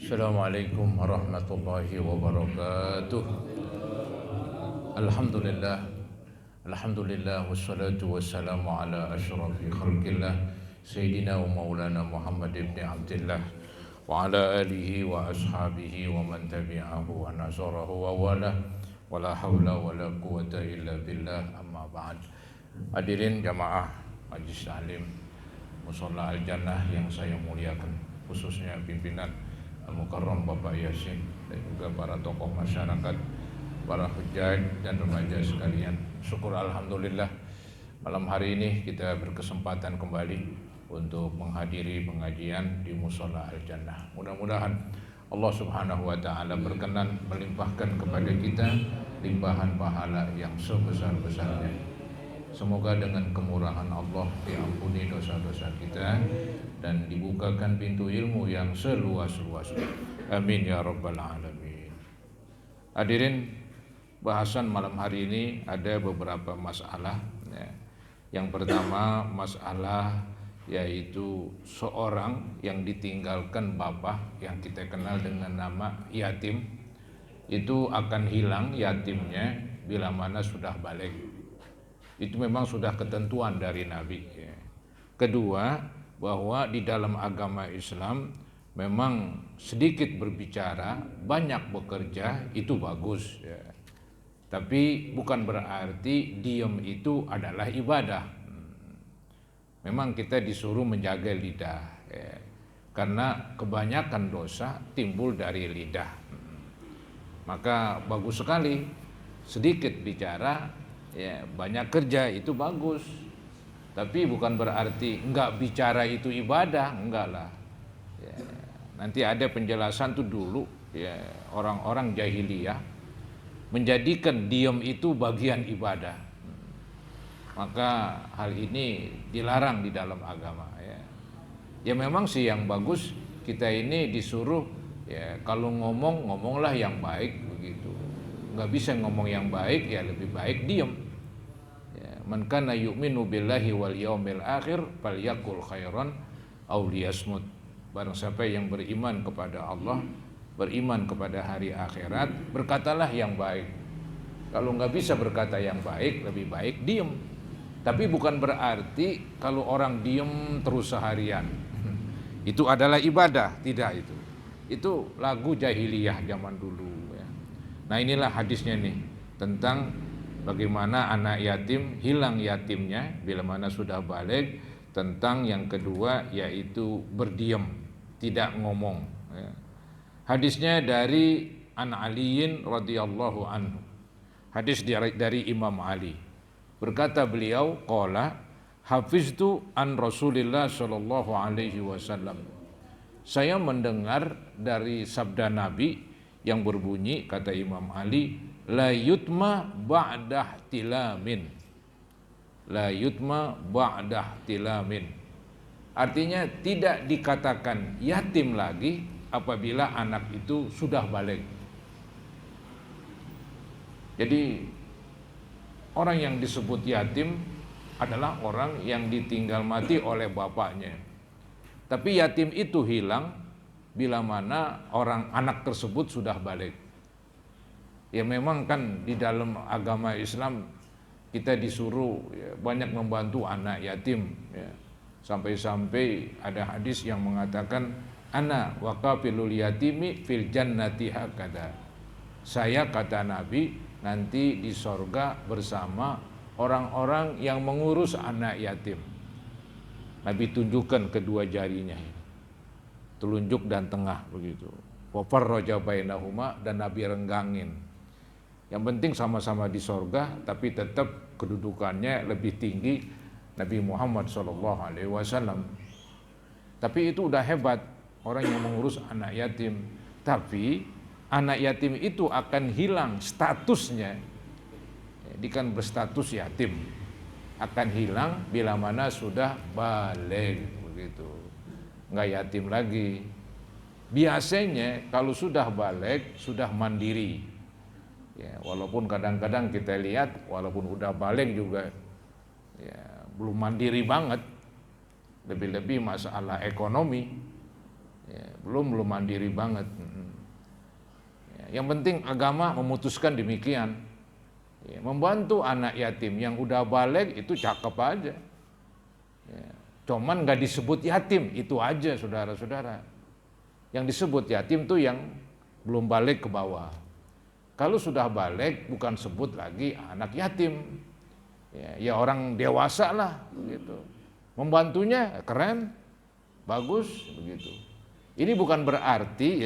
Assalamualaikum warahmatullahi wabarakatuh. Alhamdulillah. Alhamdulillah wassalatu wassalamu ala asyrafil khalqillah Sayyidina wa maulana Muhammad ibn Abdullah wa ala alihi wa ashabihi wa man tabi'ahu wa nasarahu wa wala wala hawla wala quwata illa billah, amma ba'd. Hadirin jamaah Majlis Taklim Musholla Al-Jannah yang saya muliakan, khususnya pimpinan Al-Mukarram Bapak Yasin dan juga para tokoh masyarakat, para hujjaj dan remaja sekalian. Syukur alhamdulillah, malam hari ini kita berkesempatan kembali untuk menghadiri pengajian di Musholla Al-Jannah. Mudah-mudahan Allah Subhanahu wa taala berkenan melimpahkan kepada kita limpahan pahala yang sebesar-besarnya. Semoga dengan kemurahan Allah diampuni dosa-dosa kita dan dibukakan pintu ilmu yang seluas-luasnya. Amin ya rabbal alamin. Hadirin, bahasan malam hari ini ada beberapa masalah. Yang pertama masalah yaitu seorang yang ditinggalkan bapak yang kita kenal dengan nama yatim, itu akan hilang yatimnya bila mana sudah balik. Itu memang sudah ketentuan dari Nabi. Kedua, bahwa di dalam agama Islam memang sedikit berbicara, banyak bekerja itu bagus. Tapi bukan berarti diam itu adalah ibadah. Memang kita disuruh menjaga lidah, karena kebanyakan dosa timbul dari lidah. Maka bagus sekali sedikit bicara, banyak kerja itu bagus, tapi bukan berarti enggak bicara itu ibadah, enggak lah. Nanti ada penjelasan tuh dulu, orang-orang jahiliyah menjadikan diam itu bagian ibadah. Maka hal ini dilarang di dalam agama. Ya memang sih yang bagus, kita ini disuruh kalau ngomonglah yang baik begitu. Nggak bisa ngomong yang baik, ya lebih baik diam. Man kana yu'minu billahi wal yaumil akhir falyaqul khairan aw liyasmut. Barang siapa yang beriman kepada Allah, beriman kepada hari akhirat, berkatalah yang baik. Kalau nggak bisa berkata yang baik, lebih baik diam. Tapi bukan berarti kalau orang diam terus seharian itu adalah ibadah, tidak itu. Itu lagu jahiliyah zaman dulu. Nah inilah hadisnya nih tentang bagaimana anak yatim hilang yatimnya bila mana sudah balik. Tentang yang kedua yaitu berdiam, tidak ngomong. Hadisnya dari An Aliyin radhiyallahu anhu. Hadis dari Imam Ali. Berkata beliau, qala hafiztu an Rasulillah sallallahu alaihi wasallam. Saya mendengar dari sabda Nabi yang berbunyi, kata Imam Ali, la yutma ba'dah tilamin. La yutma ba'dah tilamin. Artinya tidak dikatakan yatim lagi apabila anak itu sudah balik. Jadi orang yang disebut yatim adalah orang yang ditinggal mati oleh bapaknya. Tapi yatim itu hilang bila mana orang anak tersebut sudah balik. Ya memang kan di dalam agama Islam kita disuruh banyak membantu anak yatim. Sampai-sampai ada hadis yang mengatakan ana wa kafilul yatimi fil jannati hakada. Saya, kata Nabi, nanti di sorga bersama orang-orang yang mengurus anak yatim. Nabi tunjukkan kedua jarinya, telunjuk dan tengah begitu. Wa farraja bainahuma, dan Nabi renggangin. Yang penting sama-sama di sorga, tapi tetap kedudukannya lebih tinggi Nabi Muhammad SAW. Tapi itu udah hebat orang yang mengurus anak yatim. Tapi anak yatim itu akan hilang statusnya. Dia kan berstatus yatim, akan hilang bila mana sudah balik begitu. Nggak yatim lagi. Biasanya kalau sudah balik, sudah mandiri. Walaupun kadang-kadang kita lihat walaupun udah balik juga belum mandiri banget. Lebih-lebih masalah ekonomi. Ya, belum mandiri banget. Ya, yang penting agama memutuskan demikian. Ya, membantu anak yatim yang udah balik itu cakep aja. Ya, cuman nggak disebut yatim, itu aja saudara-saudara. Yang disebut yatim tuh yang belum balik ke bawah. Kalau sudah balik bukan sebut lagi anak yatim. Ya orang dewasa lah begitu. Membantunya keren, bagus begitu. Ini bukan berarti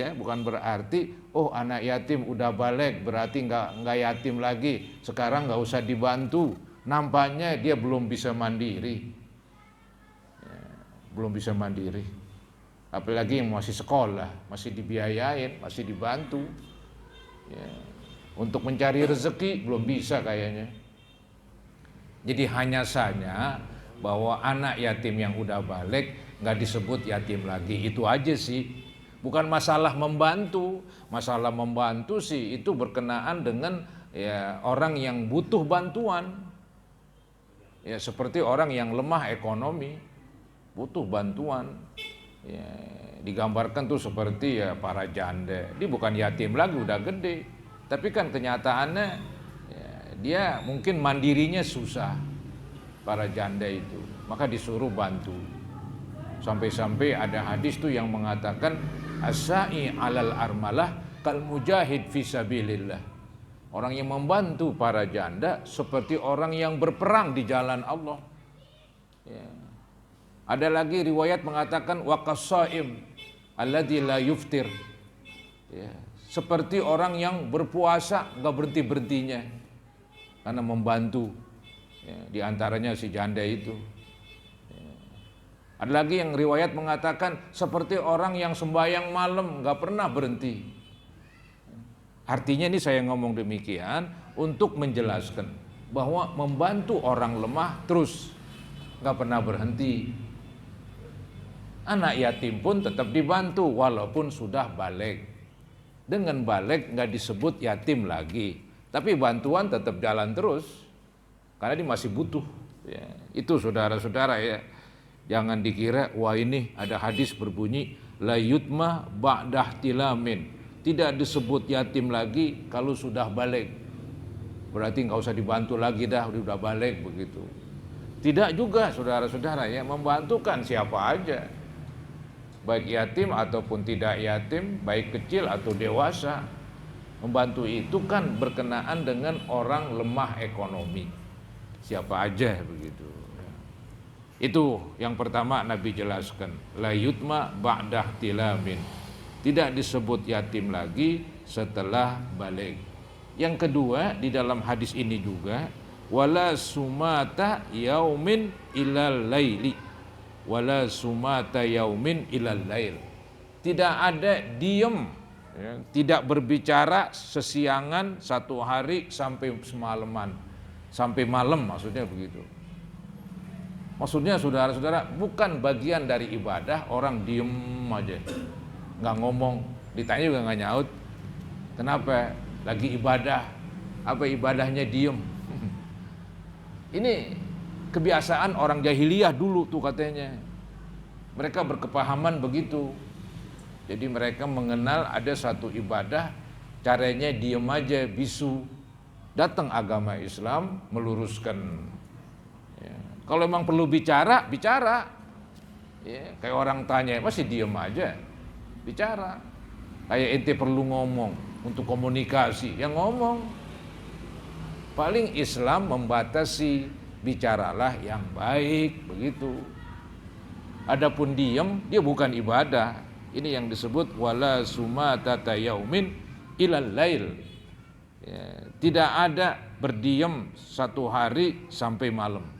oh anak yatim udah balik berarti nggak yatim lagi, sekarang nggak usah dibantu. Nampaknya dia belum bisa mandiri, ya, belum bisa mandiri. Apalagi yang masih sekolah, masih dibiayain, masih dibantu. Ya, untuk mencari rezeki belum bisa kayaknya. Jadi hanya saja bahwa anak yatim yang udah balik nggak disebut yatim lagi, itu aja sih. Bukan masalah membantu, masalah membantu sih itu berkenaan dengan ya orang yang butuh bantuan. Ya seperti orang yang lemah ekonomi, butuh bantuan. Ya, digambarkan tuh seperti ya para janda. Dia bukan yatim lagi, udah gede. Tapi kan kenyataannya ya, dia mungkin mandirinya susah, para janda itu. Maka disuruh bantu. Sampai-sampai ada hadis tuh yang mengatakan as-sa'i 'alal armalah kal mujahid fisabilillah. Orang yang membantu para janda seperti orang yang berperang di jalan Allah. Ya. Ada lagi riwayat mengatakan waqas-shaim alladzi la yuftir. Ya, seperti orang yang berpuasa enggak berhenti-berhentinya karena membantu. Ya, di antaranya si janda itu. Ada lagi yang riwayat mengatakan seperti orang yang sembahyang malam nggak pernah berhenti. Artinya ini saya ngomong demikian untuk menjelaskan bahwa membantu orang lemah terus nggak pernah berhenti. Anak yatim pun tetap dibantu walaupun sudah balik. Dengan balik nggak disebut yatim lagi, tapi bantuan tetap jalan terus karena dia masih butuh. Ya, itu saudara-saudara ya. Jangan dikira wah ini ada hadis berbunyi la yutma ba'dah tilamin. Tidak disebut yatim lagi kalau sudah balik. Berarti nggak usah dibantu lagi dah, udah balik begitu. Tidak juga saudara-saudara ya, membantu kan siapa aja. Baik yatim ataupun tidak yatim, baik kecil atau dewasa. Membantu itu kan berkenaan dengan orang lemah ekonomi. Siapa aja begitu. Itu yang pertama Nabi jelaskan, la yutma ba'dah tilamin. Tidak disebut yatim lagi setelah balik. Yang kedua di dalam hadis ini juga wala sumata yaumin ilal laili. Wala sumata yaumin ilal lail. Tidak ada diem, ya, tidak berbicara sesiangan satu hari sampai semalaman. Sampai malam maksudnya begitu. Maksudnya saudara-saudara bukan bagian dari ibadah orang diem aja, nggak ngomong, ditanya juga nggak nyaut. Kenapa? Lagi ibadah. Apa ibadahnya diem? Ini kebiasaan orang jahiliyah dulu tuh katanya. Mereka berkepahaman begitu. Jadi mereka mengenal ada satu ibadah caranya diem aja, bisu. Datang agama Islam meluruskan. Kalau memang perlu bicara, bicara. Ya, kayak orang tanya, masih diem aja. Bicara. Kayak ente perlu ngomong untuk komunikasi, yang ngomong. Paling Islam membatasi, bicaralah yang baik, begitu. Adapun diem, dia bukan ibadah. Ini yang disebut wala sumata yaumin ilal lail. Ya, tidak ada berdiam satu hari sampai malam.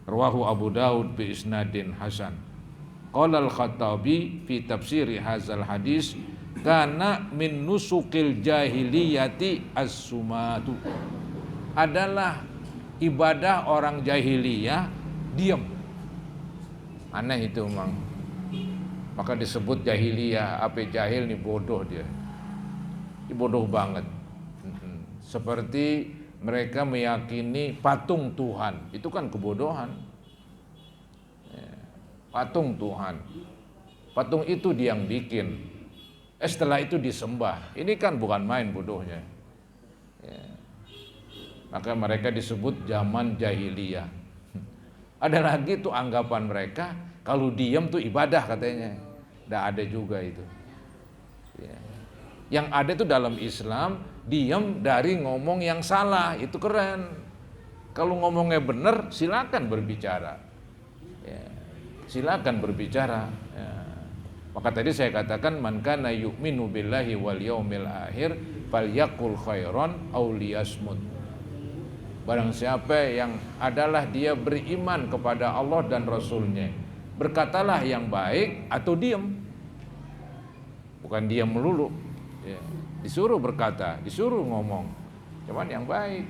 Rawahu Abu Daud bi isnadin hasan. Qala al-Khattabi fi tafsiri hadzal hadis kana min nusukil jahiliyati as-sumatu. Adalah ibadah orang jahiliyah diam. Aneh itu memang. Maka disebut jahiliyah, apa jahil nih bodoh dia. Dia bodoh banget. Seperti mereka meyakini patung Tuhan, itu kan kebodohan. Patung Tuhan. patung itu dia yang bikin. Setelah itu disembah. Ini kan bukan main bodohnya. Ya. Maka mereka disebut zaman jahiliyah. Ada lagi tuh anggapan mereka kalau diam tuh ibadah katanya. Nggak ada juga itu. Ya. Yang ada itu dalam Islam diam dari ngomong yang salah, itu keren. Kalau ngomongnya benar silakan berbicara. Ya. Silakan berbicara. Ya. Maka tadi saya katakan man kana yu'minu billahi wal yaumil akhir falyaqul khairan aw liyasmut. Barang siapa yang adalah dia beriman kepada Allah dan Rasulnya, berkatalah yang baik atau diam. Bukan diam melulu. Ya. Disuruh berkata, disuruh ngomong. Cuman yang baik.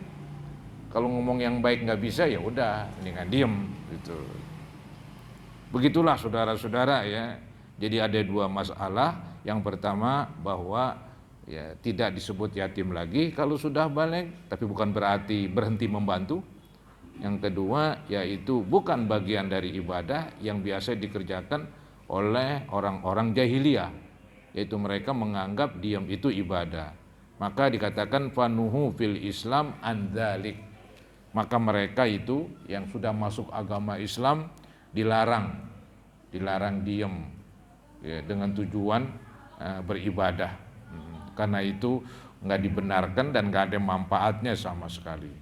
Kalau ngomong yang baik nggak bisa ya udah, mendingan diam gitu. Begitulah saudara-saudara ya. Jadi ada dua masalah. Yang pertama bahwa ya tidak disebut yatim lagi kalau sudah balik, tapi bukan berarti berhenti membantu. Yang kedua yaitu bukan bagian dari ibadah yang biasa dikerjakan oleh orang-orang jahiliyah, yaitu mereka menganggap diam itu ibadah. Maka dikatakan fanuhu fil Islam andalik. Maka mereka itu yang sudah masuk agama Islam dilarang diam. Ya, dengan tujuan beribadah, karena itu nggak dibenarkan dan nggak ada manfaatnya sama sekali.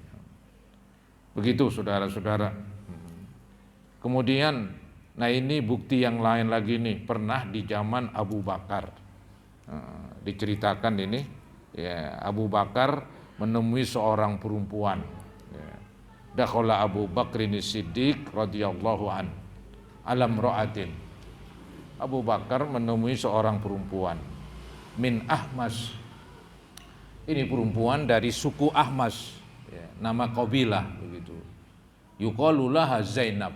Begitu saudara-saudara. Kemudian, nah ini bukti yang lain lagi nih, pernah di zaman Abu Bakar diceritakan ini, ya, Abu Bakar menemui seorang perempuan. Ya. Dakhala Abu Bakrin Siddiq radhiyallahu an alam ra'atin. Abu Bakar menemui seorang perempuan min Ahmas. Ini perempuan dari suku Ahmas, ya, nama kabilah begitu. Yuqalu laha Zainab.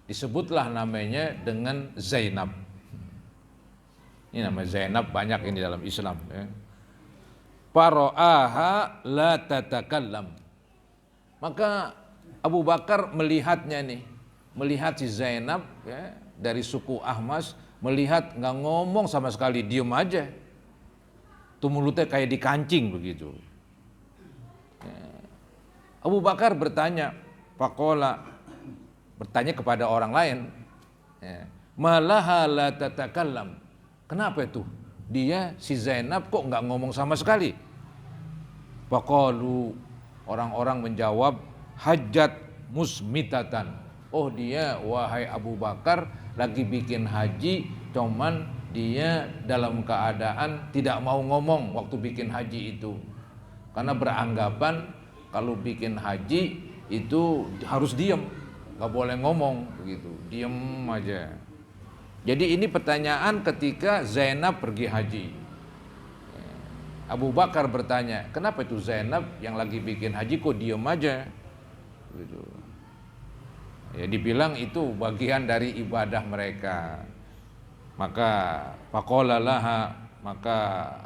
Disebutlah namanya dengan Zainab. Ini nama Zainab banyak ini dalam Islam, ya. Fara'aha la tatakallam. Maka Abu Bakar melihatnya nih, melihat si Zainab, ya, dari suku Ahmas, melihat nggak ngomong sama sekali, diem aja. Tuh mulutnya kayak dikancing begitu. Abu Bakar bertanya, faqala, bertanya kepada orang lain, malaha la tatakallam. Kenapa itu? Dia si Zainab kok nggak ngomong sama sekali? Faqalu, orang-orang menjawab, hajat musmitatan. Oh dia, wahai Abu Bakar, lagi bikin haji, cuman dia dalam keadaan tidak mau ngomong waktu bikin haji itu. Karena beranggapan kalau bikin haji itu harus diam, gak boleh ngomong begitu, diam aja. Jadi ini pertanyaan ketika Zainab pergi haji. Abu Bakar bertanya, kenapa itu Zainab yang lagi bikin haji kok diam aja? Gitu. Ya dibilang itu bagian dari ibadah mereka. Maka faqala laha, maka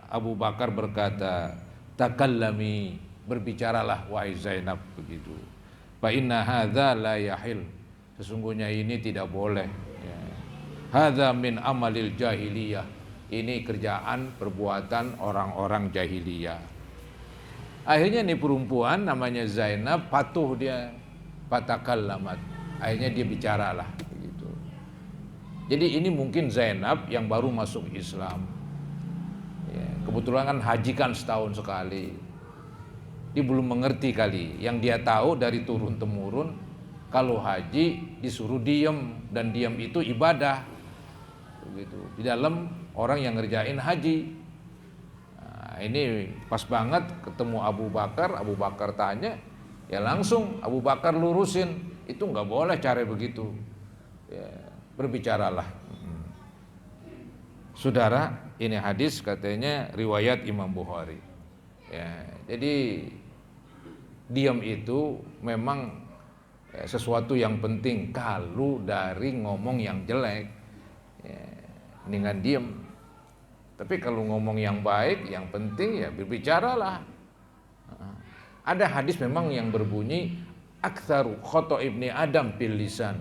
Abu Bakar berkata, takallami, berbicaralah wahai Zainab begitu. Fa inna hadza la yahil, sesungguhnya ini tidak boleh. Ya. Hadza min amalil jahiliyah, ini kerjaan perbuatan orang-orang jahiliyah. Akhirnya nih perempuan namanya Zainab patuh dia, fatakallamat. Akhirnya dia bicaralah begitu. Jadi ini mungkin Zainab yang baru masuk Islam. Ya, kebetulan kan haji kan setahun sekali. Dia belum mengerti kali. Yang dia tahu dari turun temurun, kalau haji disuruh diam, dan diam itu ibadah. Begitu. Di dalam orang yang ngerjain haji. Nah, ini pas banget ketemu Abu Bakar tanya, ya langsung Abu Bakar lurusin. Itu nggak boleh cara begitu, ya, berbicaralah. Saudara, ini hadis katanya riwayat Imam Bukhari. Ya, jadi diam itu memang sesuatu yang penting. Kalau dari ngomong yang jelek, ya, dengan diam. Tapi kalau ngomong yang baik, yang penting ya berbicaralah. Ada hadis memang yang berbunyi aktsaru khata ibni Adam bil lisan.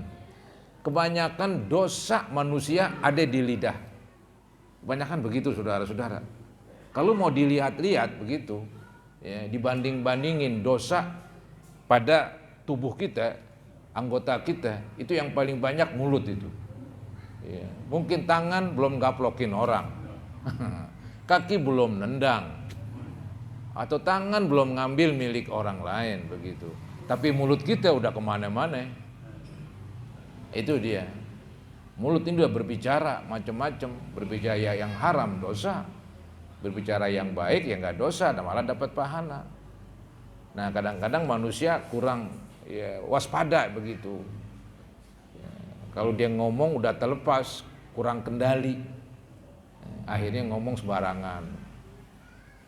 Kebanyakan dosa manusia ada di lidah. Kebanyakan begitu saudara-saudara. Kalau mau dilihat-lihat begitu, ya, dibanding-bandingin dosa pada tubuh kita, anggota kita, itu yang paling banyak mulut itu. Ya, mungkin tangan belum gaplokin orang, kaki belum nendang, atau tangan belum ngambil milik orang lain begitu. Tapi mulut kita udah kemana-mana. Itu dia. Mulut ini udah berbicara macam-macam, berbicara yang haram dosa, berbicara yang baik ya nggak dosa, dan malah dapat pahala. Nah kadang-kadang manusia kurang ya, waspada begitu. Ya, kalau dia ngomong udah terlepas, kurang kendali, akhirnya ngomong sembarangan.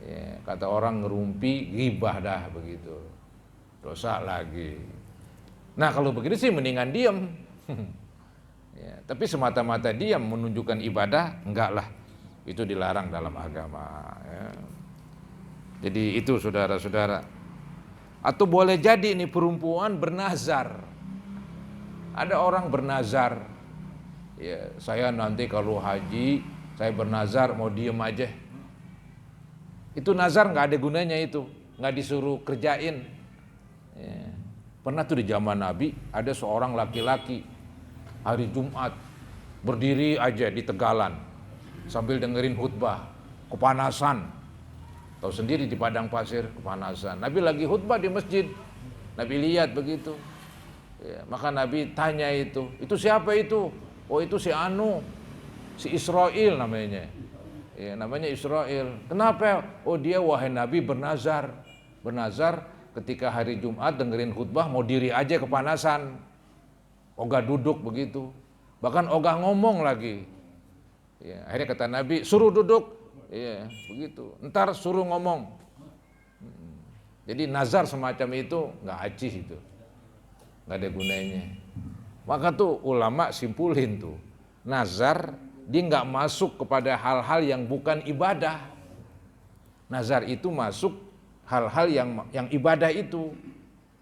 Ya, kata orang ngerumpi, ghibah dah begitu, dosa lagi. Nah kalau begitu sih mendingan diam. Ya, tapi semata-mata diam menunjukkan ibadah, enggak lah, itu dilarang dalam agama. Ya. Jadi itu saudara-saudara. Atau boleh jadi ini perempuan bernazar. Ada orang bernazar, ya saya nanti kalau haji saya bernazar mau diem aja. Itu nazar nggak ada gunanya, itu nggak disuruh kerjain. Ya. Pernah tuh di zaman Nabi ada seorang laki-laki hari Jumat berdiri aja di tegalan sambil dengerin khutbah, kepanasan. Tahu sendiri di padang pasir kepanasan. Nabi lagi khutbah di masjid, Nabi lihat begitu. Ya, maka Nabi tanya itu siapa itu? Oh itu si Anu, si Israel namanya. Ya, namanya Israel. Kenapa? Oh dia wahai Nabi bernazar ketika hari Jumat dengerin khutbah mau diri aja kepanasan. Ogah duduk begitu. Bahkan ogah ngomong lagi. Ya, akhirnya kata Nabi suruh duduk. Ya, begitu. Ntar suruh ngomong. Jadi nazar semacam itu nggak acis itu. Nggak ada gunanya. Maka tuh ulama simpulin tuh. Nazar dia nggak masuk kepada hal-hal yang bukan ibadah. Nazar itu masuk hal-hal yang ibadah itu.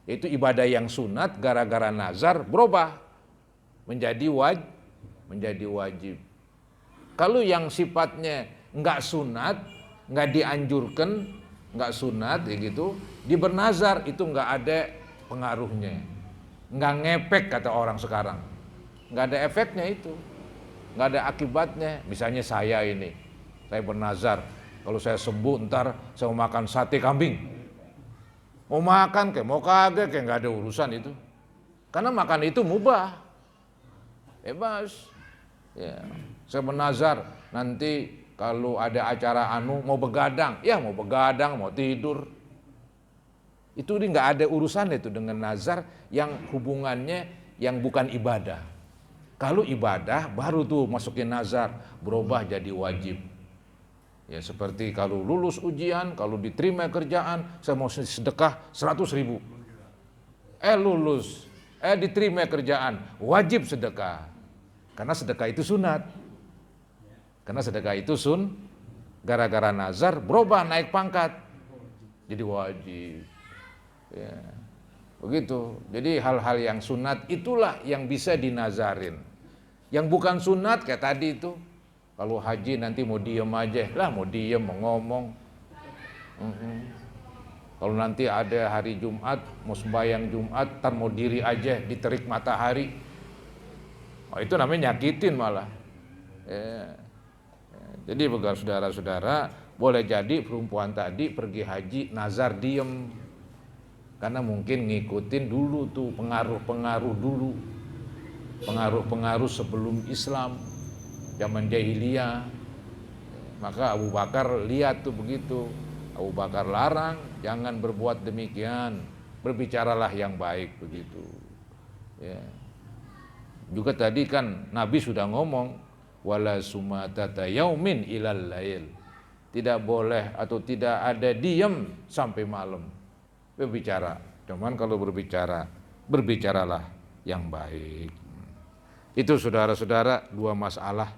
Yaitu ibadah yang sunat gara-gara nazar berubah menjadi wajib. Kalau yang sifatnya nggak sunat, nggak dianjurkan, nggak sunat, ya gitu, dia bernazar itu nggak ada pengaruhnya, nggak ngepek kata orang sekarang, nggak ada efeknya itu, nggak ada akibatnya. Misalnya saya bernazar, kalau saya sembuh ntar saya mau makan sate kambing, mau makan kayak mau kagak kayak nggak ada urusan itu, karena makan itu mubah, bebas. Ya, saya bernazar nanti kalau ada acara mau begadang, ya mau begadang, mau tidur. Itu nggak ada urusan itu dengan nazar yang hubungannya yang bukan ibadah. Kalau ibadah baru tuh masukin nazar, berubah jadi wajib. Ya seperti kalau lulus ujian, kalau diterima kerjaan, saya mau sedekah 100.000. Lulus, diterima kerjaan, wajib sedekah. Karena sedekah itu sunat. Karena sedekah itu gara-gara nazar berubah naik pangkat jadi wajib. Ya, begitu. Jadi hal-hal yang sunat itulah yang bisa dinazarin. Yang bukan sunat kayak tadi itu, kalau haji nanti mau diem aja lah, mau diem mau ngomong. Kalau nanti ada hari Jumat mau sembahyang Jumat, tar mau diri aja diterik matahari. Oh, itu namanya nyakitin malah. Ya. Jadi bagi saudara-saudara, boleh jadi perempuan tadi pergi haji nazar diem. Karena mungkin ngikutin dulu tuh pengaruh-pengaruh dulu. Pengaruh-pengaruh sebelum Islam, zaman jahiliyah. Maka Abu Bakar lihat tuh begitu. Abu Bakar larang, jangan berbuat demikian. Berbicaralah yang baik begitu. Ya. Juga tadi kan Nabi sudah ngomong, wala sumatata yaumin ilal lail. Tidak boleh atau tidak ada diam sampai malam. Berbicara. Cuman kalau berbicaralah yang baik. Itu saudara-saudara dua masalah,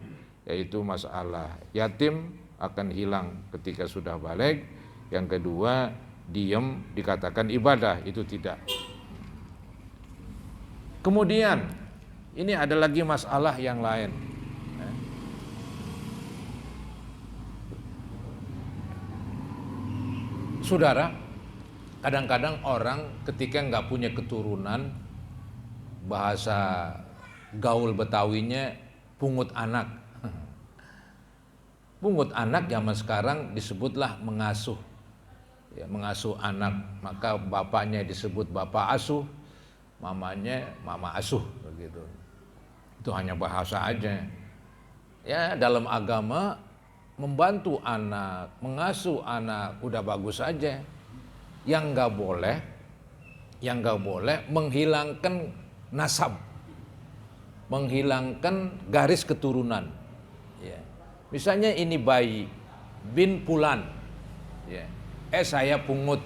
yaitu masalah yatim akan hilang ketika sudah balik. Yang kedua, diam dikatakan ibadah, itu tidak. Kemudian Ini ada lagi masalah yang lain. Saudara, kadang-kadang orang ketika nggak punya keturunan, bahasa gaul Betawinya pungut anak. Pungut anak zaman sekarang disebutlah mengasuh. Ya, mengasuh anak, maka bapaknya disebut bapak asuh, mamanya mama asuh, begitu. Itu hanya bahasa aja. Ya, dalam agama membantu anak, mengasuh anak udah bagus aja. Yang nggak boleh menghilangkan nasab, menghilangkan garis keturunan. Ya. Misalnya ini bayi bin Pulan, ya. Saya pungut,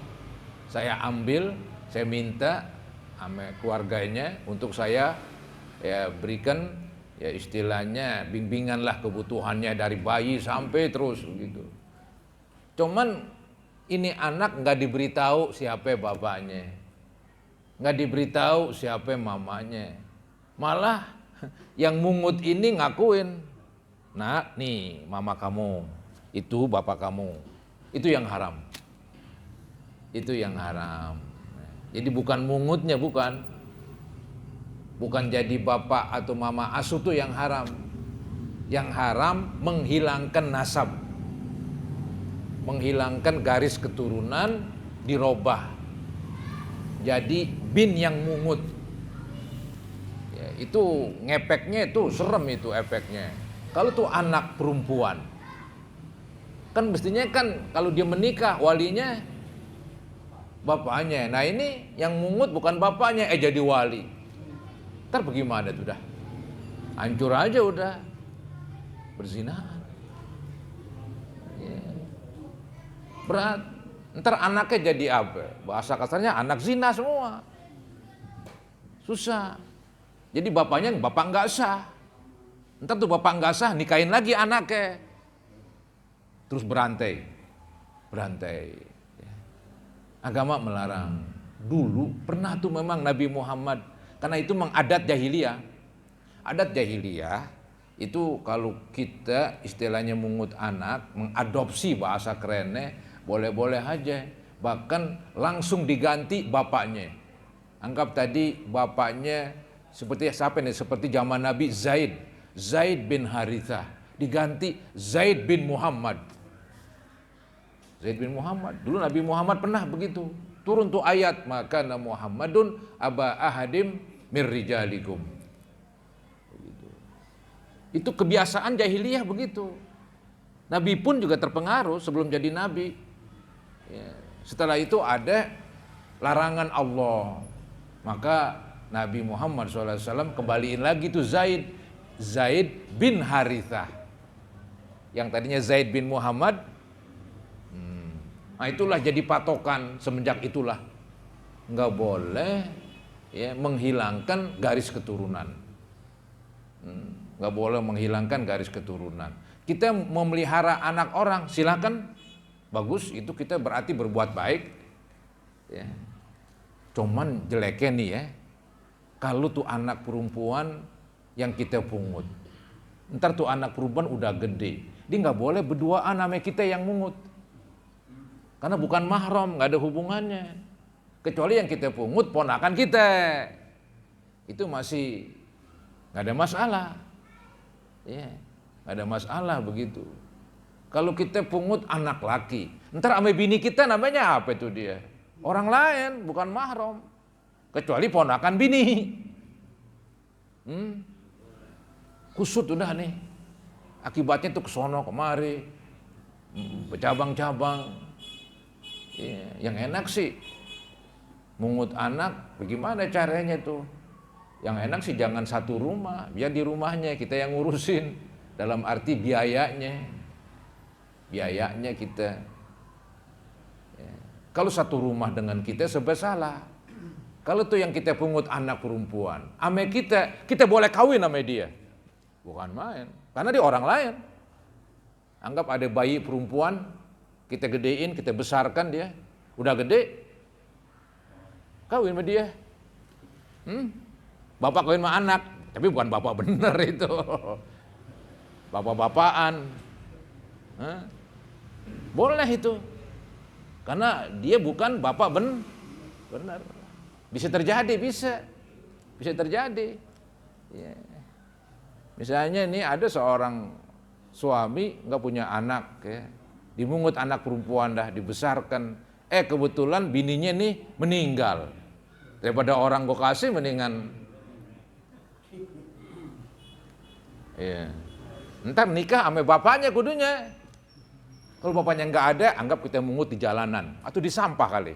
saya ambil, saya minta sama keluarganya untuk saya ya berikan ya istilahnya bimbinganlah kebutuhannya dari bayi sampai terus gitu. Cuman ini anak nggak diberitahu siapa bapaknya, nggak diberitahu siapa mamanya, malah yang mungut ini ngakuin, nah nih mama kamu, itu bapak kamu, itu yang haram. Itu yang haram. Jadi bukan mungutnya, bukan jadi bapak atau mama asuh itu yang haram. Yang haram menghilangkan nasab, menghilangkan garis keturunan, dirobah jadi bin yang mungut. Ya, itu ngepeknya itu serem, itu efeknya. Kalau tuh anak perempuan, kan mestinya kan kalau dia menikah walinya bapaknya. Nah ini yang mungut bukan bapaknya, jadi wali. Ntar bagaimana tuh dah? Hancur aja udah. Berzinahan. Ya. Berat. Ntar anaknya jadi apa? Bahasa kasarnya anak zina semua. Susah. Jadi bapaknya bapak nggak sah. Ntar tuh bapak nggak sah nikahin lagi anaknya. Terus berantai. Agama melarang. Dulu pernah tuh memang Nabi Muhammad, karena itu memang adat jahiliyah. Adat jahiliyah itu kalau kita istilahnya mungut anak, mengadopsi bahasa kerennya, boleh-boleh aja. Bahkan langsung diganti bapaknya. Anggap tadi bapaknya seperti siapa nih? Seperti zaman Nabi Zaid bin Harithah, diganti Zaid bin Muhammad. Zaid bin Muhammad. Dulu Nabi Muhammad pernah begitu. Turun tuh ayat, maka Muhammadun aba ahadim mirrijalikum. Begitu. Itu kebiasaan jahiliyah begitu. Nabi pun juga terpengaruh sebelum jadi nabi. Ya. Setelah itu ada larangan Allah. Maka Nabi Muhammad SAW kembaliin lagi tuh Zaid bin Harithah. Yang tadinya Zaid bin Muhammad. Nah itulah jadi patokan semenjak itulah nggak boleh ya menghilangkan garis keturunan, nggak boleh menghilangkan garis keturunan. Kita memelihara anak orang silakan, bagus, itu kita berarti berbuat baik. Ya. Cuman jeleknya nih ya, kalau tuh anak perempuan yang kita pungut, ntar tuh anak perempuan udah gede, dia nggak boleh berduaan sama kita yang mungut. Karena bukan mahram, nggak ada hubungannya. Kecuali yang kita pungut ponakan kita, itu masih nggak ada masalah, ya, nggak ada masalah begitu. Kalau kita pungut anak laki, ntar sama bini kita namanya apa itu dia? Orang lain, bukan mahram. Kecuali ponakan bini. Kusut udah nih. Akibatnya tuh kesono kemari, bercabang-cabang. Ya, yang enak sih mungut anak, bagaimana caranya tuh? Yang enak sih jangan satu rumah, biar di rumahnya kita yang ngurusin. Dalam arti biayanya kita. Ya. Kalau satu rumah dengan kita serba salah. Kalau tuh yang kita pungut anak perempuan, ame kita boleh kawin sama dia, bukan main, karena dia orang lain. Anggap ada bayi perempuan. Kita gedein, kita besarkan dia, udah gede, kawin sama dia. Bapak kawin sama anak, Tapi bukan bapak bener itu. Bapak-bapakan. Boleh itu. Karena dia bukan bapak benar. Bisa terjadi, bisa terjadi. Ya. Misalnya ini ada seorang suami nggak punya anak, ya. Dimungut anak perempuan dah, dibesarkan. Kebetulan bininya nih meninggal. Daripada orang gue kasih mendingan. Ya. Ntar nikah sama bapaknya kudunya. Kalau bapaknya nggak ada, anggap kita mungut di jalanan atau di sampah kali.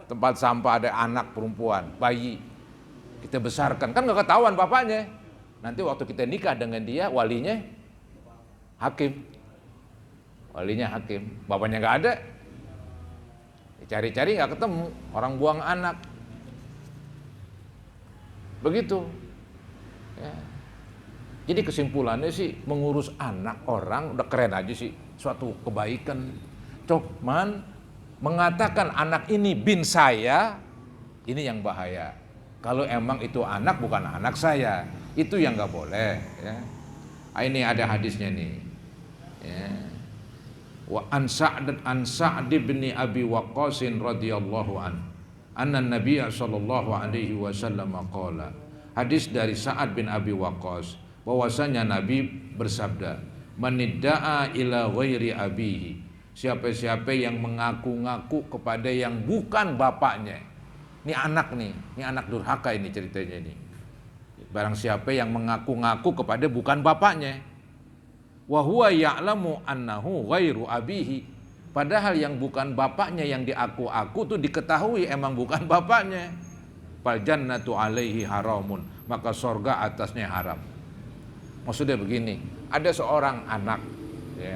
Tempat sampah ada anak perempuan, bayi. Kita besarkan, kan nggak ketahuan bapaknya. Nanti waktu kita nikah dengan dia, walinya hakim. Bapaknya nggak ada. Cari-cari nggak ketemu, orang buang anak. Begitu. Ya. Jadi kesimpulannya sih, mengurus anak orang udah keren aja sih, suatu kebaikan. Cuman mengatakan anak ini bin saya, ini yang bahaya. Kalau emang itu anak bukan anak saya, itu yang nggak boleh. Ya. Ini ada hadisnya nih. Ya. Wa an Sa'd bin Abi Waqqas radhiyallahu an. Anna Nabiy sallallahu alaihi wasallam qala. Hadis dari Sa'ad bin Abi Waqqas bahwasanya Nabi bersabda, "Manidda'a ila ghairi abihi." Siapa-siapa yang mengaku-ngaku kepada yang bukan bapaknya. Ini anak durhaka ini ceritanya ini. Barang siapa yang mengaku-ngaku kepada bukan bapaknya. Wa huwa ya'lamu annahu ghairu abihi. Padahal yang bukan bapaknya yang diaku-aku tuh diketahui emang bukan bapaknya. Fal jannatu alaihi haramun. Maka sorga atasnya haram. Maksudnya begini, ada seorang anak ya,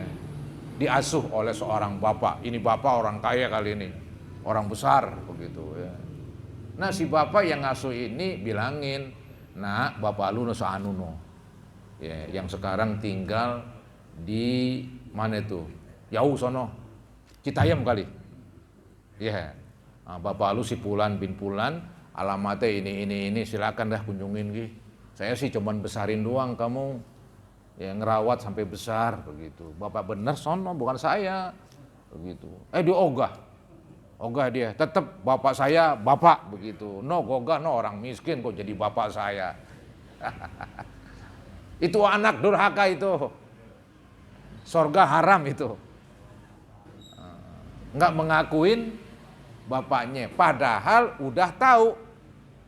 diasuh oleh seorang bapak. Ini bapak orang kaya kali ini, orang besar begitu ya. Nah si bapak yang ngasuh ini bilangin, "Nak, bapak lu no saanuno." Ya, yang sekarang tinggal di mana itu? Jauh sono. Citayam kali. Ya. Nah, bapak lu si Pulan bin Pulan, alamatnya ini silakan dah kunjungin Ki. Saya sih cuman besarin doang, kamu ya ngerawat sampai besar begitu. Bapak bener sono, bukan saya begitu. Dia ogah dia, tetap bapak saya bapak begitu. No ogah, no orang miskin kok jadi bapak saya. Itu anak durhaka itu, sorga haram itu. Nggak mengakuin bapaknya, padahal udah tahu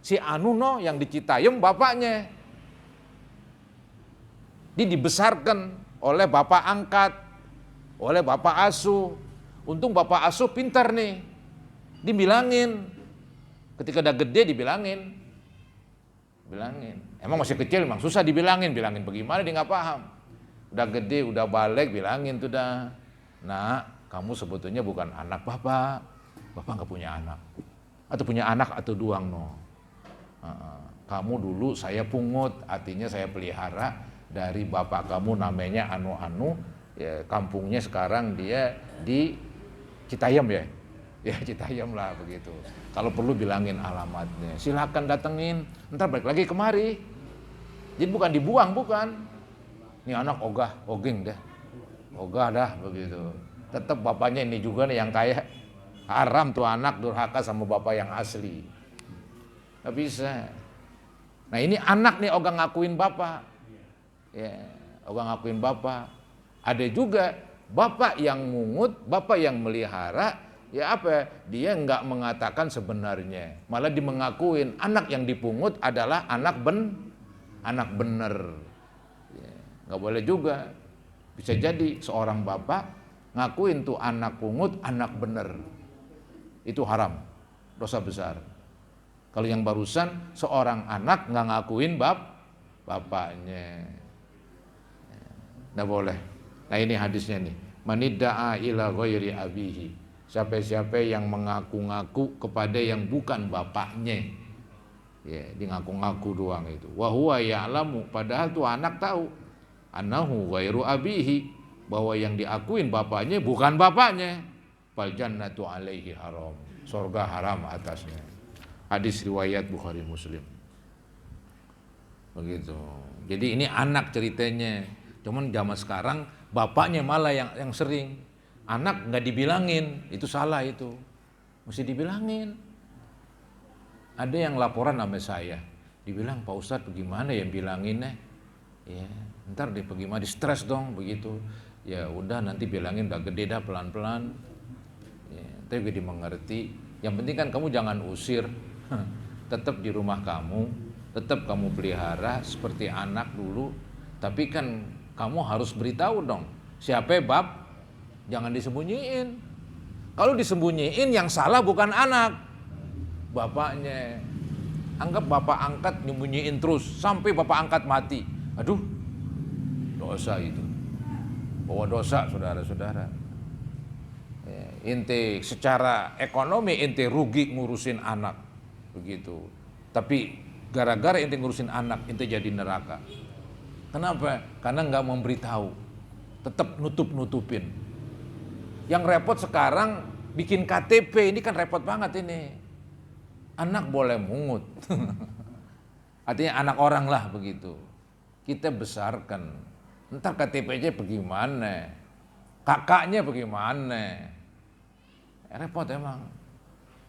si Anuno yang di Citayam bapaknya. Dia dibesarkan oleh bapak angkat, oleh bapak asuh. Untung bapak asuh pintar nih, dibilangin. Ketika udah gede dibilangin. Emang masih kecil, emang susah bilangin bagaimana dia nggak paham. Udah gede, udah balik, bilangin tuh dah. Nak, kamu sebetulnya bukan anak bapak nggak punya anak. Atau punya anak atau duang no. Kamu dulu saya pungut, artinya saya pelihara dari bapak kamu namanya anu ya, kampungnya sekarang dia di Citayam ya. Ya Citayam lah begitu. Kalau perlu bilangin alamatnya. Silakan datengin, ntar balik lagi kemari. Jadi bukan dibuang, bukan. Ini anak oging dah begitu. Tetap bapaknya ini juga nih yang kaya. Haram tuh anak durhaka sama bapak yang asli. Gak bisa. Nah ini anak nih ogah ngakuin bapak. Ya, ogah ngakuin bapak. Ada juga bapak yang mungut, bapak yang melihara. Ya apa? Dia nggak mengatakan sebenarnya, malah dimengakuin anak yang dipungut adalah anak bener. Ya, nggak boleh juga. Bisa jadi seorang bapak ngakuin tuh anak pungut anak bener, itu haram, dosa besar. Kalau yang barusan seorang anak nggak ngakuin bapaknya, nggak boleh. Nah ini hadisnya nih, manidda'a ila ghairi abihi. Siapa-siapa yang mengaku-ngaku kepada yang bukan bapaknya, ya, dia ngaku-ngaku doang itu. Wa huwa ya'lamu, padahal tuh anak tahu, annahu ghairu abihi, bahwa yang diakuin bapaknya bukan bapaknya. Fal jannatu alaihi haram, surga haram atasnya. Hadis riwayat Bukhari Muslim. begitu. Jadi ini anak ceritanya. Cuman zaman sekarang bapaknya malah yang sering. Anak nggak dibilangin, itu salah itu. Mesti dibilangin. Ada yang laporan sama saya, dibilang Pak Ustadz bagaimana ya bilanginnya? Ya, ntar deh bagaimana, di stres dong begitu. Ya udah nanti bilangin, udah gede dah pelan-pelan. Ya, tapi dia mengerti. Yang penting kan kamu jangan usir, tetap di rumah kamu, tetap kamu pelihara seperti anak dulu. Tapi kan kamu harus beritahu dong, siapa bab, jangan disembunyiin. Kalau disembunyiin yang salah bukan anak, bapaknya. Anggap bapak angkat nyembunyiin terus sampai bapak angkat mati. Aduh, dosa itu. Bawa dosa saudara-saudara. Inti secara ekonomi inti rugi ngurusin anak begitu. Tapi gara-gara inti ngurusin anak inti jadi neraka. Kenapa? Karena nggak memberitahu, tetap nutup-nutupin. Yang repot sekarang bikin KTP, ini kan repot banget ini. Anak boleh mungut, artinya anak orang lah begitu. Kita besarkan, entar KTP-nya bagaimana, kakaknya bagaimana, repot emang.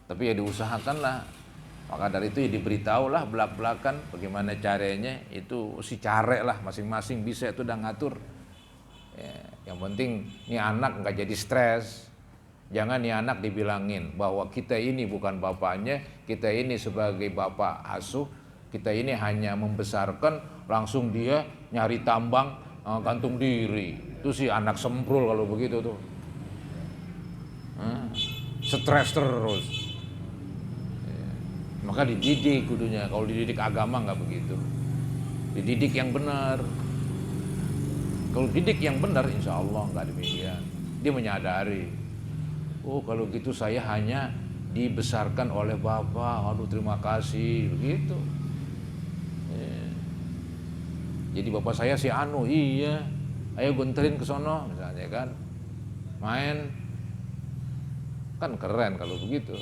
Tapi ya diusahakan lah. Maka dari itu ya diberitahu lah belak-belakan bagaimana caranya, itu si care lah masing-masing bisa itu udah ngatur. Ya, yang penting nih anak nggak jadi stres. Jangan nih anak dibilangin bahwa kita ini bukan bapaknya, kita ini sebagai bapak asuh, kita ini hanya membesarkan, langsung dia nyari tambang, gantung diri. Itu sih anak semprul kalau begitu tuh. Stres terus. Maka dididik kudunya. Kalau dididik agama nggak begitu. Dididik yang benar. Kalau didik yang benar, insya Allah nggak demikian. Dia menyadari, oh kalau gitu saya hanya dibesarkan oleh bapak. Aduh terima kasih begitu. Jadi bapak saya si Anu, iya. Ayo gonterin ke sono misalnya kan. Main. Kan keren kalau begitu.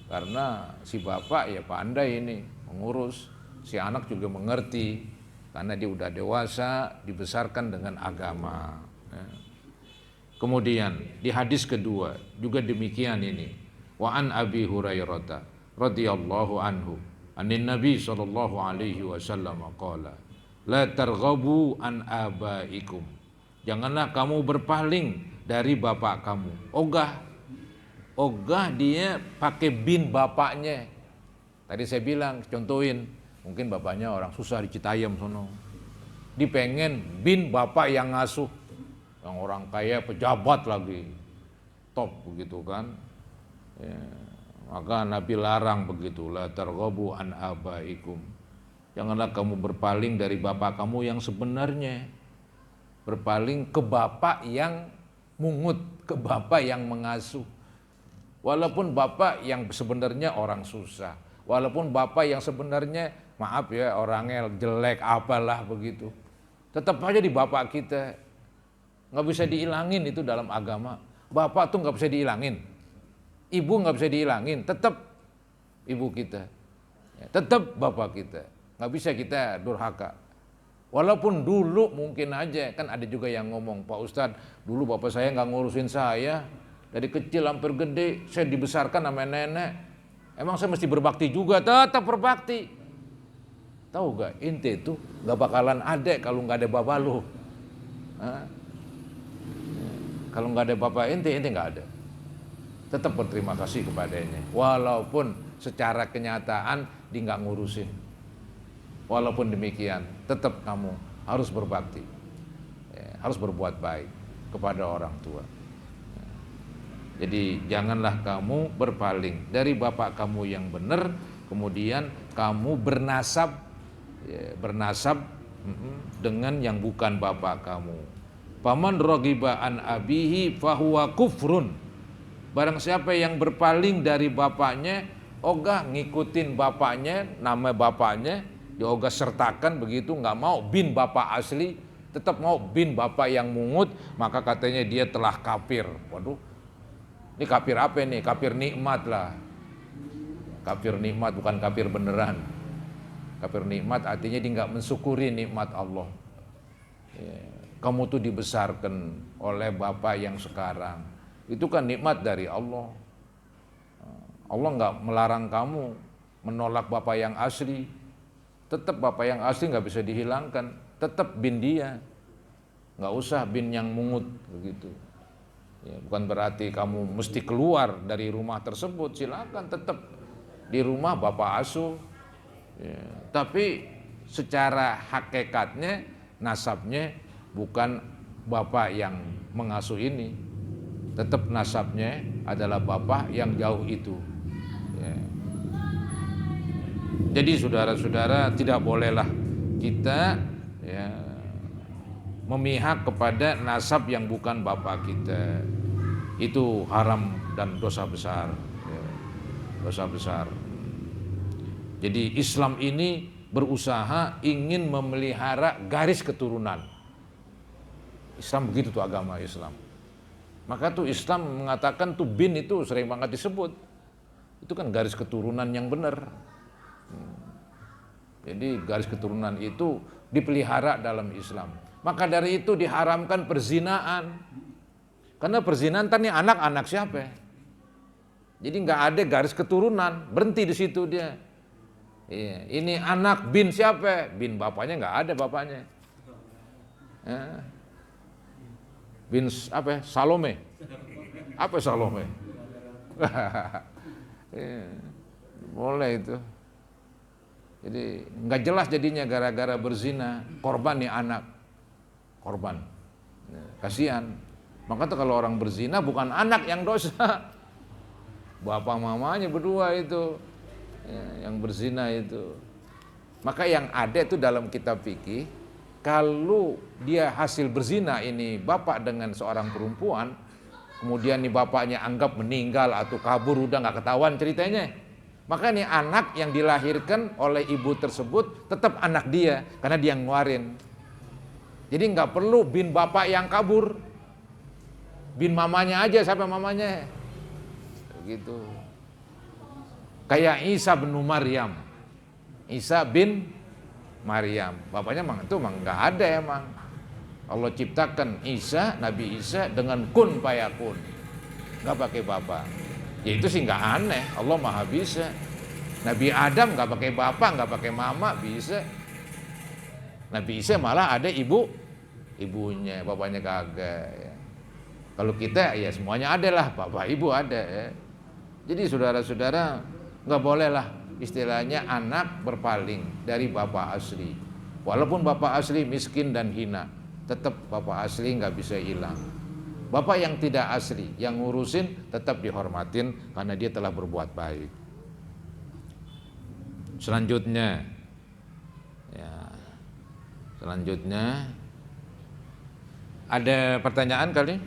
Karena si bapak ya pandai ini mengurus, si anak juga mengerti karena dia udah dewasa, dibesarkan dengan agama. Kemudian di hadis kedua juga demikian ini. Wa an Abi Hurairah radhiyallahu anhu, anin Nabi sallallahu alaihi wasallam qala, la targhabu an abaikum. Janganlah kamu berpaling dari bapak kamu. Ogah dia pakai bin bapaknya. Tadi saya bilang, contohin, mungkin bapaknya orang susah di Citayam sono. Dia pengen bin bapak yang ngasuh, yang orang kaya pejabat lagi, top begitu kan. Ya, maka Nabi larang begitu, la targhabu an abaikum. Janganlah kamu berpaling dari bapak kamu yang sebenarnya. Berpaling ke bapak yang mungut, ke bapak yang mengasuh. Walaupun bapak yang sebenarnya orang susah, walaupun bapak yang sebenarnya maaf ya orangnya jelek apalah begitu, tetap aja di bapak kita. Nggak bisa dihilangin itu dalam agama. Bapak tuh nggak bisa dihilangin, ibu nggak bisa dihilangin, tetap ibu kita, tetap bapak kita. Nggak bisa kita durhaka. Walaupun dulu mungkin aja kan ada juga yang ngomong, Pak Ustadz dulu bapak saya nggak ngurusin saya. Dari kecil hampir gede, saya dibesarkan sama nenek. Emang saya mesti berbakti juga? Tetap berbakti. Tahu gak, ente itu gak bakalan ada kalau gak ada bapak lu. Kalau gak ada bapak ente gak ada. Tetap berterima kasih kepadanya. Walaupun secara kenyataan dia gak ngurusin. Walaupun demikian, tetap kamu harus berbakti. Harus berbuat baik kepada orang tua. Jadi janganlah kamu berpaling dari bapak kamu yang benar, kemudian kamu bernasab dengan yang bukan bapak kamu. Faman raghiba an abihi fahuwa kufrun. Barang siapa yang berpaling dari bapaknya, ogah ngikutin bapaknya, nama bapaknya, diogah sertakan begitu, nggak mau bin bapak asli, tetap mau bin bapak yang mungut, maka katanya dia telah kafir. Waduh. Ini kafir apa nih? Kafir nikmat lah. Kafir nikmat bukan kafir beneran. Kafir nikmat artinya dia nggak mensyukuri nikmat Allah. Ya, kamu tuh dibesarkan oleh bapak yang sekarang, itu kan nikmat dari Allah. Allah nggak melarang kamu menolak bapak yang asli, tetap bapak yang asli nggak bisa dihilangkan, tetap bin dia, nggak usah bin yang mungut begitu. Ya, bukan berarti kamu mesti keluar dari rumah tersebut, silakan tetap di rumah bapak asuh. Ya, tapi secara hakikatnya nasabnya bukan bapak yang mengasuh ini, tetap nasabnya adalah bapak yang jauh itu. Ya. Jadi saudara-saudara, tidak bolehlah kita ya, memihak kepada nasab yang bukan bapak kita. Itu haram dan dosa besar. Ya, dosa besar. Jadi Islam ini berusaha ingin memelihara garis keturunan. Islam begitu tuh agama Islam. Maka tuh Islam mengatakan tuh bin itu sering banget disebut. Itu kan garis keturunan yang benar. Jadi garis keturunan itu dipelihara dalam Islam. Maka dari itu diharamkan perzinaan. Karena perzinaan tadi anak-anak siapa? Jadi nggak ada garis keturunan, berhenti di situ dia. Iya, ini anak bin siapa? Bin bapaknya nggak ada bapaknya. Ya. Bin apa? Salome. Apa Salome? Ya, boleh itu. Jadi nggak jelas jadinya gara-gara berzina, korban nih anak, korban. Ya, kasihan. Maka tuh kalau orang berzina bukan anak yang dosa, bapak mamanya berdua itu. Ya, yang berzina itu. Maka yang ada itu dalam kitab fikih, kalau dia hasil berzina ini bapak dengan seorang perempuan, kemudian nih bapaknya anggap meninggal atau kabur, udah nggak ketahuan ceritanya, maka nih anak yang dilahirkan oleh ibu tersebut tetap anak dia karena dia yang ngeluarin. Jadi nggak perlu bin bapak yang kabur, bin mamanya aja, siapa mamanya, begitu. Kayak Isa bin Maryam, Isa bin Maryam, bapaknya emang itu emang nggak ada emang. Allah ciptakan Isa, Nabi Isa dengan kun fayakun, nggak pakai bapak. Ya itu sih nggak aneh, Allah maha bisa. Nabi Adam nggak pakai bapak, nggak pakai mama, bisa. Nabi Isa malah ada ibunya, bapaknya kagak. Ya. Kalau kita ya semuanya ada lah, bapak ibu ada. Ya. Jadi saudara-saudara, nggak boleh lah istilahnya anak berpaling dari bapak asli. Walaupun bapak asli miskin dan hina, tetap bapak asli nggak bisa hilang. Bapak yang tidak asli, yang ngurusin tetap dihormatin karena dia telah berbuat baik. Selanjutnya, ya, selanjutnya ada pertanyaan kali?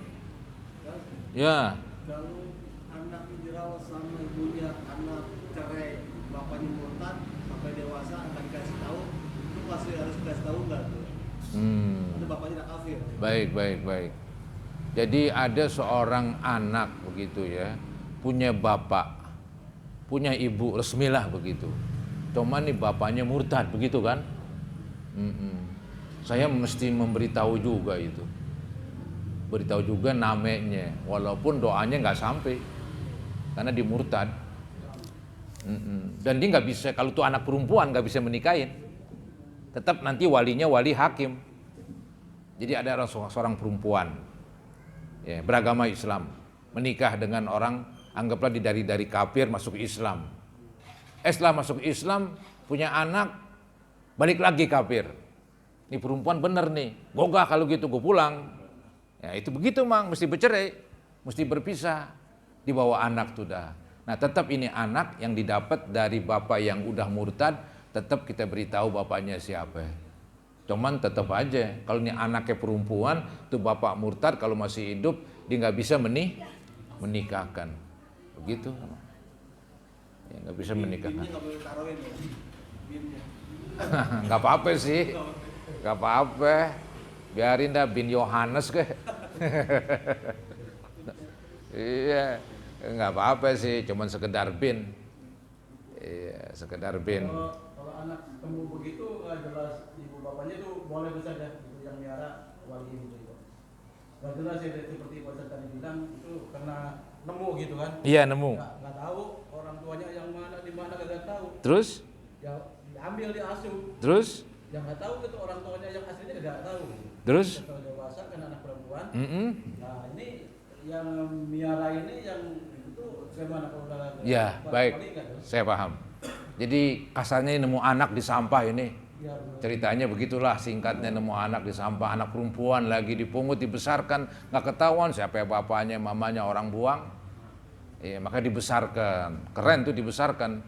Ya. Kalau anak dirawat sama ibunya, anak cerai, bapaknya murtad sampai dewasa akan dikasih tahu, itu pasti harus dikasih tahu nggak tuh? Atau bapaknya udah kafir? Baik. Jadi ada seorang anak begitu ya, punya bapak, punya ibu, resmilah begitu. Cuman nih bapaknya murtad begitu kan? Saya mesti memberitahu juga itu, beritahu juga namanya, walaupun doanya nggak sampai, karena dia murtad. Dan dia nggak bisa, kalau tuh anak perempuan nggak bisa menikahin, tetap nanti walinya wali hakim. Jadi ada seorang perempuan ya, beragama Islam menikah dengan orang anggaplah dari kafir masuk Islam. Setelah masuk Islam punya anak, balik lagi kafir. Ini perempuan bener nih, gogah kalau gitu gue pulang. Ya itu begitu mang, mesti bercerai, mesti berpisah, dibawa anak sudah. Nah tetap ini anak yang didapat dari bapak yang udah murtad, tetap kita beritahu bapaknya siapa. Cuman tetap aja, kalau ini anaknya perempuan, tuh bapak murtad kalau masih hidup, dia nggak bisa menikahkan, begitu. Ya, nggak bisa menikahkan. Binnya nggak boleh taruhin ya? Binnya. Nggak apa-apa sih, nggak apa-apa. Biarin dah bin Yohanes ke. Iya, nggak apa-apa sih, cuman sekedar bin. Iya, sekedar bin. Kalau anak temu begitu nggak jelas ibu bapaknya itu boleh saja itu yang miara wali itu. Nggak jelas ya seperti Pak Ustadz tadi bilang itu karena nemu gitu kan? Iya, nemu. Nggak tahu orang tuanya yang mana di mana nggak tahu. Terus? Ya diambil diasuh. Terus? Yang nggak tahu itu orang tuanya yang aslinya nggak tahu. Terus? Kalau dewasa kan anak perempuan. Mm-mm. Nah ini yang miara ini yang itu gimana kalau udah Ya, baik. Saya paham. Jadi kasarnya nemu anak di sampah ini. Ya, Ceritanya begitulah singkatnya, nemu anak di sampah, anak perempuan lagi dipungut, dibesarkan, nggak ketahuan siapa bapaknya, mamanya orang buang. Ya, maka dibesarkan. Keren tuh dibesarkan.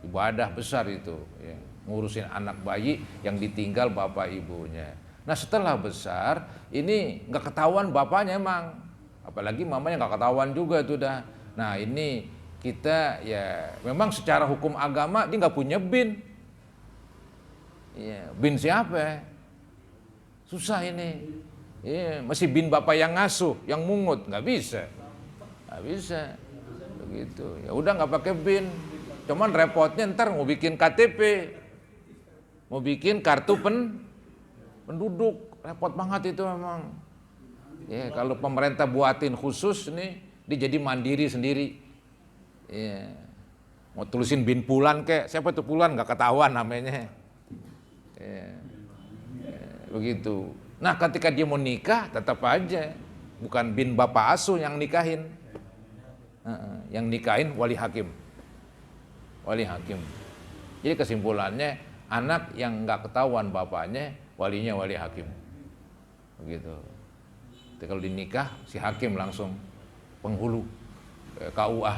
Ibadah besar itu. Ya, ngurusin anak bayi yang ditinggal bapak ibunya. Nah setelah besar, ini nggak ketahuan bapaknya emang. Apalagi mamanya nggak ketahuan juga tuh dah. Nah ini kita ya memang secara hukum agama dia nggak punya bin. Ya, bin siapa? Susah ini. Ya, masih bin bapak yang ngasuh, yang mungut, nggak bisa. Nggak bisa. Begitu. Ya udah nggak pakai bin. Cuman repotnya ntar mau bikin KTP, mau bikin kartu penduduk, repot banget itu memang. Ya, kalau pemerintah buatin khusus nih, dia jadi mandiri sendiri. Ya. Mau tulisin bin Pulan kek, siapa tuh Pulan nggak ketahuan namanya. Ya. Ya, begitu. Nah, ketika dia mau nikah, tetap aja bukan bin bapak asuh yang nikahin. Yang nikahin wali hakim. Wali hakim. Jadi kesimpulannya, anak yang nggak ketahuan bapaknya, walinya wali hakim. Begitu. Jadi kalau dinikah, si hakim langsung penghulu KUA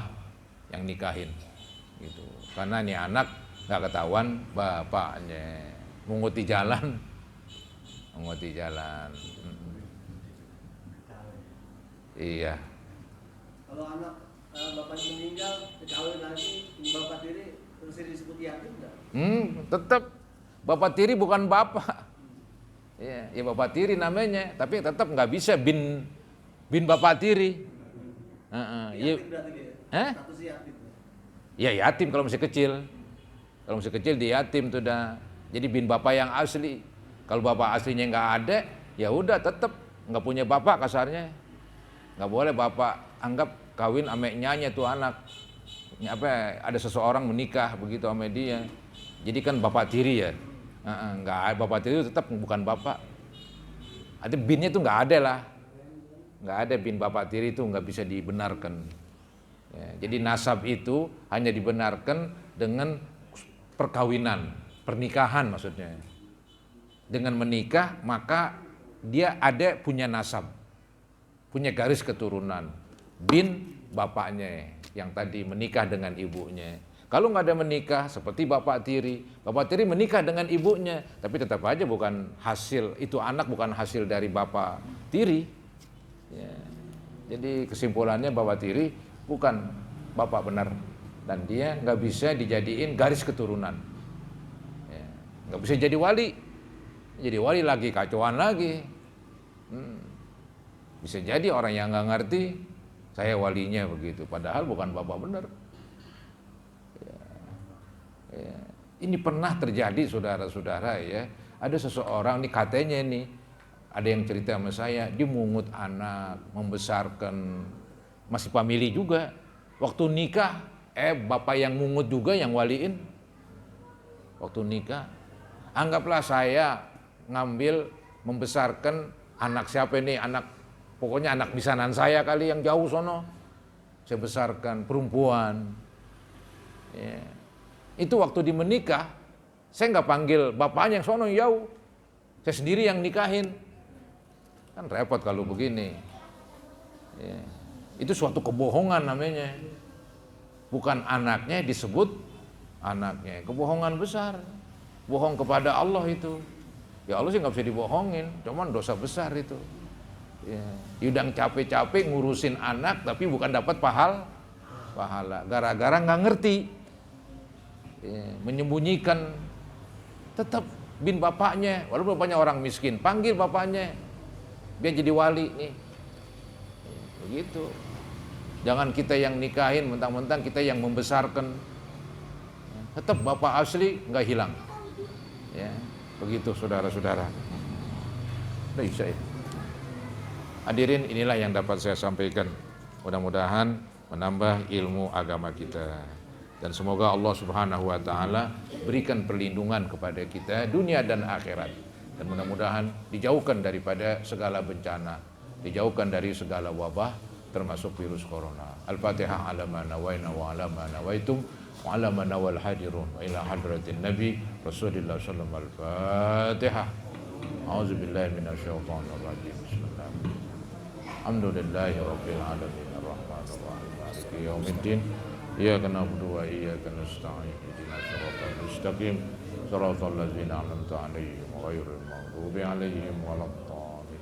yang nikahin. Gitu. Karena nih anak nggak ketahuan bapaknya, mungut di jalan, mungut di jalan. Iya. Kalau anak bapaknya meninggal, kawin lagi, bapak tiri terus disebut yatim enggak? Tetap bapak tiri bukan bapak. Ya bapak tiri namanya, tapi tetap nggak bisa bin bapak tiri. Yatim berarti dia. Status yatim. Ya yatim kalau masih kecil. Kalau masih kecil dia yatim tuh dah. Jadi bin bapak yang asli. Kalau bapak aslinya nggak ada, ya udah tetap nggak punya bapak kasarnya. Nggak boleh bapak anggap kawin sama nyanya tuh anak. Ada seseorang menikah begitu sama dia. Jadi kan bapak tiri ya. Nggak, bapak tiri itu tetap bukan bapak. Ada binnya itu nggak ada lah. Nggak ada bin bapak tiri itu nggak bisa dibenarkan. Ya, jadi nasab itu hanya dibenarkan dengan perkawinan, pernikahan maksudnya. Dengan menikah maka dia ada punya nasab, punya garis keturunan. Bin bapaknya yang tadi menikah dengan ibunya. Kalau nggak ada menikah seperti bapak tiri menikah dengan ibunya, tapi tetap aja bukan hasil, itu anak bukan hasil dari bapak tiri. Ya. Jadi kesimpulannya bapak tiri bukan bapak benar dan dia nggak bisa dijadiin garis keturunan. Ya. Nggak bisa jadi wali lagi kacauan lagi. Bisa jadi orang yang nggak ngerti saya walinya begitu, padahal bukan bapak benar. Ya. Ini pernah terjadi saudara-saudara ya. Ada seseorang nih katanya nih, ada yang cerita sama saya, dia mungut anak, membesarkan, masih famili juga. Waktu nikah, bapak yang mungut juga yang waliin. Waktu nikah, anggaplah saya ngambil membesarkan anak siapa ini, pokoknya anak bisanan saya kali yang jauh sono. Saya besarkan perempuan. Ya. Itu waktu di menikah, saya nggak panggil bapaknya yang sono jauh, saya sendiri yang nikahin. Kan repot kalau begini. Ya. Itu suatu kebohongan namanya. Bukan anaknya disebut anaknya, kebohongan besar. Bohong kepada Allah itu. Ya Allah sih nggak bisa dibohongin, cuman dosa besar itu. Ya. Yudang capek-capek ngurusin anak, tapi bukan dapat pahala. Gara-gara nggak ngerti. Ya, menyembunyikan, tetap bin bapaknya, walaupun bapaknya orang miskin, panggil bapaknya, biar jadi wali nih, begitu. Jangan kita yang nikahin, mentang-mentang kita yang membesarkan, tetap bapak asli nggak hilang, Ya, begitu saudara-saudara. Udah Isya ya. Hadirin, inilah yang dapat saya sampaikan. Mudah-mudahan menambah ilmu agama kita. Dan semoga Allah Subhanahu wa taala berikan perlindungan kepada kita dunia dan akhirat. Dan mudah-mudahan dijauhkan daripada segala bencana, dijauhkan dari segala wabah termasuk virus corona. Al-Fatihah ala ma nawaina wa ala ma nawaitum wa ala ma nawal hadirun wa ila hadratin nabi Rasulullah sallallahu alaihi wasallam. Al-Fatihah. A'udzu billahi minasyaitonir rajim. Bismillahirrahmanirrahim. Alhamdulillahi rabbil alamin arrahmanir rahim maliki yaumiddin. Iyyaka na'budu wa iyyaka nasta'in. Ihdinas siratal mustaqim. Shiratal ladzina an'amta 'alaihim ghairil maghdubi 'alaihim waladdallin.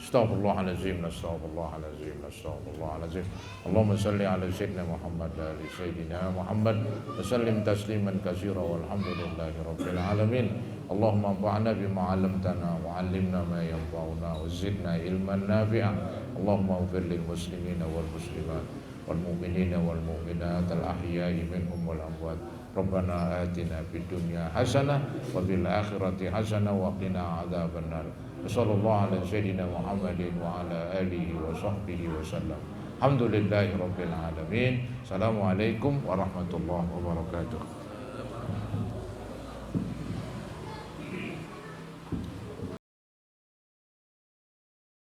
Astaghfirullahalazim, astaghfirullahalazim, astaghfirullahalazim. Allahumma salli ala sayyidina Muhammad wa ali sayyidina Muhammad wa sallim tasliman katsira walhamdulillahi rabbil alamin. Allahumma anfa'na bima 'allamtana wa 'allimna ma yanfa'una wa zidna ilman nafi'an. Allahumma ighfir lil muslimina wal muslimat wal mu'minina wal mu'minat al ahya'i minhum wal amwat. Rabbana atina fid dunya hasanah wa fil akhirati hasanah wa qina adzabannar. Sallallahu ala sayyidina Muhammadin wa ala alihi wa sahbihi wa sallam. Alhamdulillahi rabbil alamin. Assalamualaikum warahmatullahi wabarakatuh.